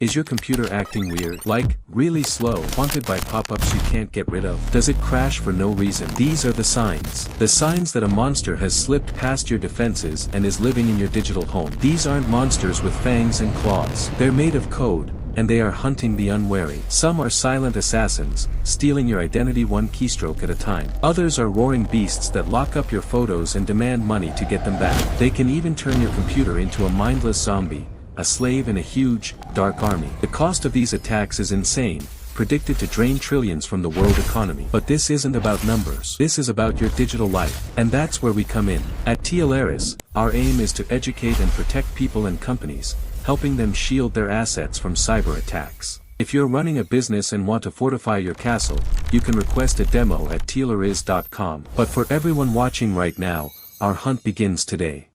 Is your computer acting weird? Like, really slow, haunted by pop-ups you can't get rid of? Does it crash for no reason? These are the signs. The signs that a monster has slipped past your defenses and is living in your digital home. These aren't monsters with fangs and claws. They're made of code, and they are hunting the unwary. Some are silent assassins, stealing your identity one keystroke at a time. Others are roaring beasts that lock up your photos and demand money to get them back. They can even turn your computer into a mindless zombie, a slave in a huge, dark army. The cost of these attacks is insane, predicted to drain trillions from the world economy. But this isn't about numbers. This is about your digital life. And that's where we come in. At TLRS, our aim is to educate and protect people and companies, helping them shield their assets from cyber attacks. If you're running a business and want to fortify your castle, you can request a demo at tlriz.com. But for everyone watching right now, our hunt begins today.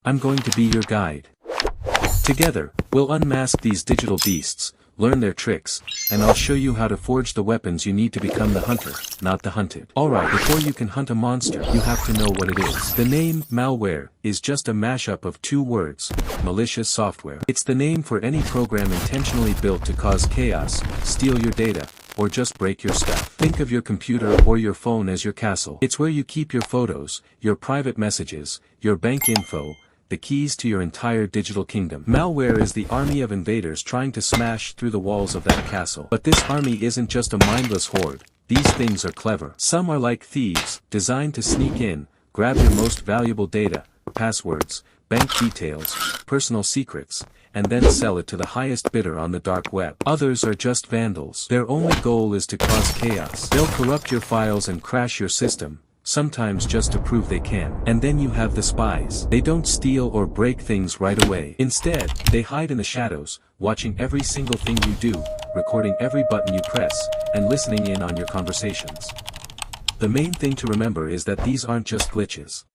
I'm going to be your guide. Together, we'll unmask these digital beasts, learn their tricks, and I'll show you how to forge the weapons you need to become the hunter, not the hunted. Alright, before you can hunt a monster, you have to know what it is. The name, malware, is just a mashup of two words, malicious software. It's the name for any program intentionally built to cause chaos, steal your data, or just break your stuff. Think of your computer or your phone as your castle. It's where you keep your photos, your private messages, your bank info, the keys to your entire digital kingdom. Malware is the army of invaders trying to smash through the walls of that castle. But this army isn't just a mindless horde. These things are clever. Some are like thieves, designed to sneak in, grab your most valuable data, passwords, bank details, personal secrets, and then sell it to the highest bidder on the dark web. Others are just vandals. Their only goal is to cause chaos. They'll corrupt your files and crash your system, sometimes just to prove they can. And then you have the spies. They don't steal or break things right away. Instead, they hide in the shadows, watching every single thing you do, recording every button you press, and listening in on your conversations. The main thing to remember is that these aren't just glitches.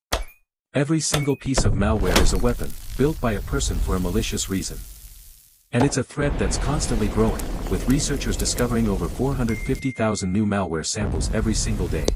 Every single piece of malware is a weapon, built by a person for a malicious reason. And it's a threat that's constantly growing, with researchers discovering over 450,000 new malware samples every single day.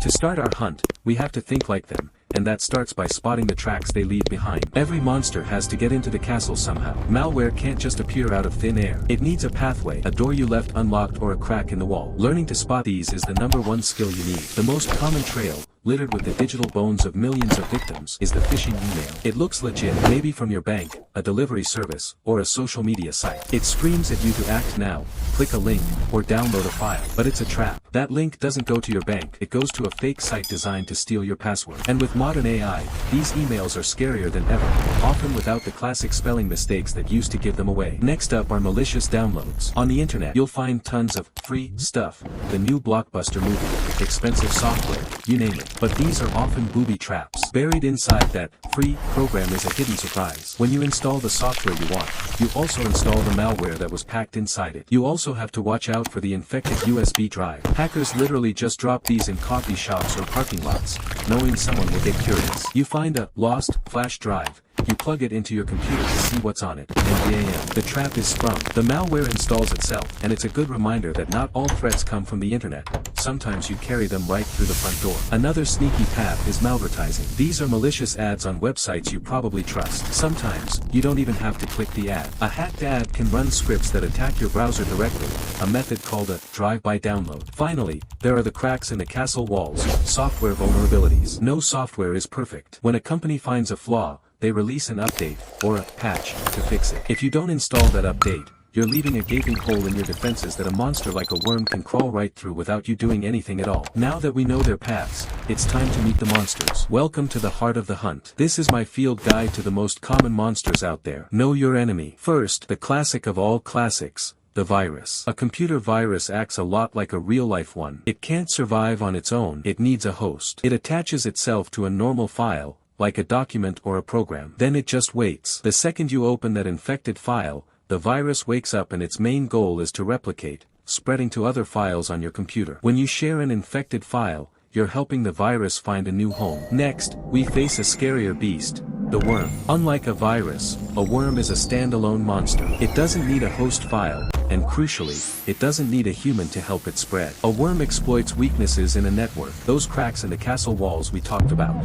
To start our hunt, we have to think like them, and that starts by spotting the tracks they leave behind. Every monster has to get into the castle somehow. Malware can't just appear out of thin air. It needs a pathway, a door you left unlocked, or a crack in the wall. Learning to spot these is the #1 skill you need. The most common trail, littered with the digital bones of millions of victims, is the phishing email. It looks legit, maybe from your bank, a delivery service, or a social media site. It screams at you to act now, click a link, or download a file. But it's a trap. That link doesn't go to your bank, it goes to a fake site designed to steal your password. And with modern AI, these emails are scarier than ever, often without the classic spelling mistakes that used to give them away. Next up are malicious downloads. On the internet, you'll find tons of free stuff, the new blockbuster movie, expensive software, you name it. But these are often booby traps. Buried inside that free program is a hidden surprise. When you install the software you want, you also install the malware that was packed inside it. You also have to watch out for the infected USB drive. Hackers literally just drop these in coffee shops or parking lots, knowing someone will get curious. You find a lost flash drive. You plug it into your computer to see what's on it, and bam, the trap is sprung. The malware installs itself, and it's a good reminder that not all threats come from the internet. Sometimes you carry them right through the front door. Another sneaky path is malvertising. These are malicious ads on websites you probably trust. Sometimes, you don't even have to click the ad. A hacked ad can run scripts that attack your browser directly, a method called a drive-by download. Finally, there are the cracks in the castle walls, software vulnerabilities. No software is perfect. When a company finds a flaw, they release an update, or a patch, to fix it. If you don't install that update, you're leaving a gaping hole in your defenses that a monster like a worm can crawl right through without you doing anything at all. Now that we know their paths, it's time to meet the monsters. Welcome to the heart of the hunt. This is my field guide to the most common monsters out there. Know your enemy. First, the classic of all classics, the virus. A computer virus acts a lot like a real-life one. It can't survive on its own. It needs a host. It attaches itself to a normal file, like a document or a program. Then it just waits. The second you open that infected file, the virus wakes up and its main goal is to replicate, spreading to other files on your computer. When you share an infected file, you're helping the virus find a new home. Next, we face a scarier beast, the worm. Unlike a virus, a worm is a standalone monster. It doesn't need a host file, and crucially, it doesn't need a human to help it spread. A worm exploits weaknesses in a network, those cracks in the castle walls we talked about.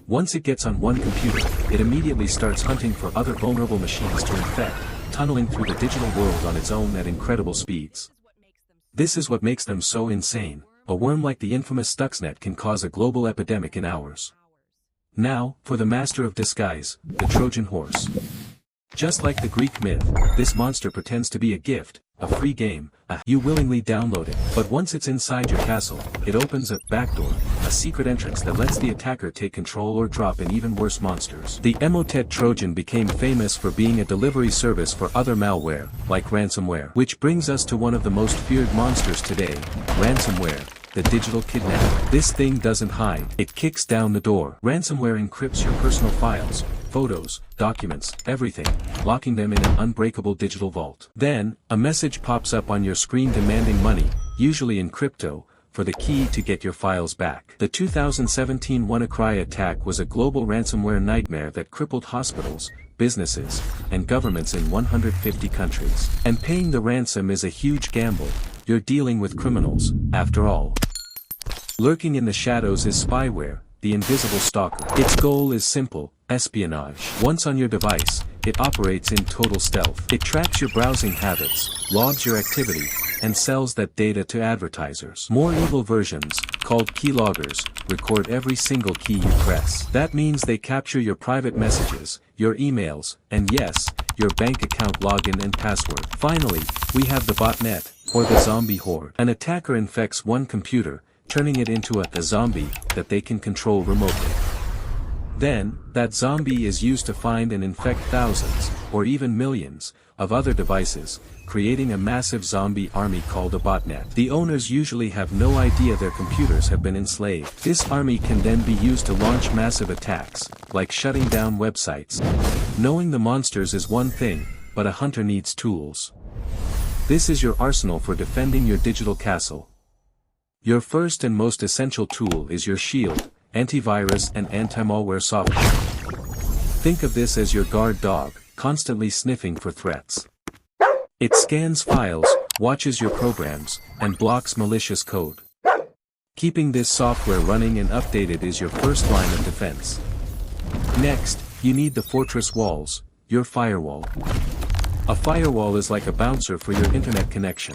Once it gets on one computer, it immediately starts hunting for other vulnerable machines to infect, tunneling through the digital world on its own at incredible speeds. This is what makes them so insane. A worm like the infamous Stuxnet can cause a global epidemic in hours. Now, for the master of disguise, the Trojan horse. Just like the Greek myth, this monster pretends to be a gift, a free game, you willingly download it. But once it's inside your castle, it opens a backdoor, a secret entrance that lets the attacker take control or drop in even worse monsters. The Emotet Trojan became famous for being a delivery service for other malware, like ransomware. Which brings us to one of the most feared monsters today, ransomware. The digital kidnapper. This thing doesn't hide, it kicks down the door. Ransomware encrypts your personal files, photos, documents, everything, locking them in an unbreakable digital vault. Then, a message pops up on your screen demanding money, usually in crypto, for the key to get your files back. The 2017 WannaCry attack was a global ransomware nightmare that crippled hospitals, businesses, and governments in 150 countries. And paying the ransom is a huge gamble. You're dealing with criminals, after all. Lurking in the shadows is spyware, the invisible stalker. Its goal is simple, espionage. Once on your device, it operates in total stealth. It tracks your browsing habits, logs your activity, and sells that data to advertisers. More evil versions, called keyloggers, record every single key you press. That means they capture your private messages, your emails, and yes, your bank account login and password. Finally, we have the botnet, or the zombie horde. An attacker infects one computer, turning it into a zombie that they can control remotely. Then, that zombie is used to find and infect thousands, or even millions, of other devices, creating a massive zombie army called a botnet. The owners usually have no idea their computers have been enslaved. This army can then be used to launch massive attacks, like shutting down websites. Knowing the monsters is one thing, but a hunter needs tools. This is your arsenal for defending your digital castle. Your first and most essential tool is your shield, antivirus and anti-malware software. Think of this as your guard dog, constantly sniffing for threats. It scans files, watches your programs, and blocks malicious code. Keeping this software running and updated is your first line of defense. Next, you need the fortress walls, your firewall. A firewall is like a bouncer for your internet connection.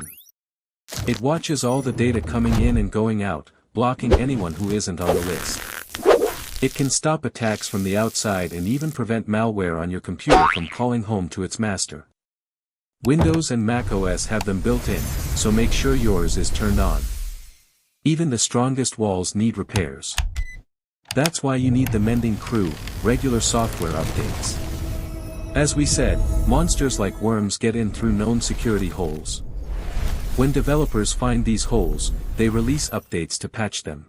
It watches all the data coming in and going out, blocking anyone who isn't on the list. It can stop attacks from the outside and even prevent malware on your computer from calling home to its master. Windows and Mac OS have them built in, so make sure yours is turned on. Even the strongest walls need repairs. That's why you need the mending crew, regular software updates. As we said, monsters like worms get in through known security holes. When developers find these holes, they release updates to patch them.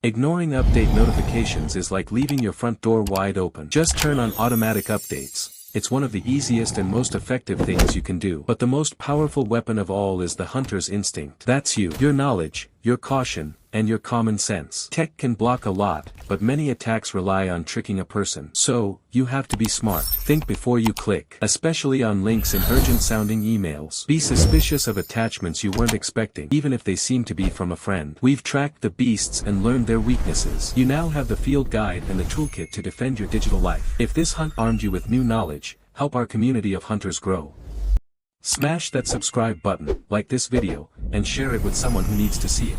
Ignoring update notifications is like leaving your front door wide open. Just turn on automatic updates. It's one of the easiest and most effective things you can do. But the most powerful weapon of all is the hunter's instinct. That's you. Your knowledge, your caution, and your common sense. Tech can block a lot, but many attacks rely on tricking a person. So, you have to be smart. Think before you click, especially on links in urgent-sounding emails. Be suspicious of attachments you weren't expecting, even if they seem to be from a friend. We've tracked the beasts and learned their weaknesses. You now have the field guide and the toolkit to defend your digital life. If this hunt armed you with new knowledge, help our community of hunters grow. Smash that subscribe button, like this video, and share it with someone who needs to see it.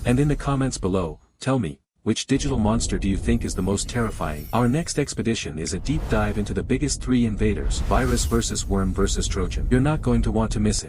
And in the comments below, tell me, which digital monster do you think is the most terrifying? Our next expedition is a deep dive into the biggest three invaders: virus versus worm versus Trojan. You're not going to want to miss it.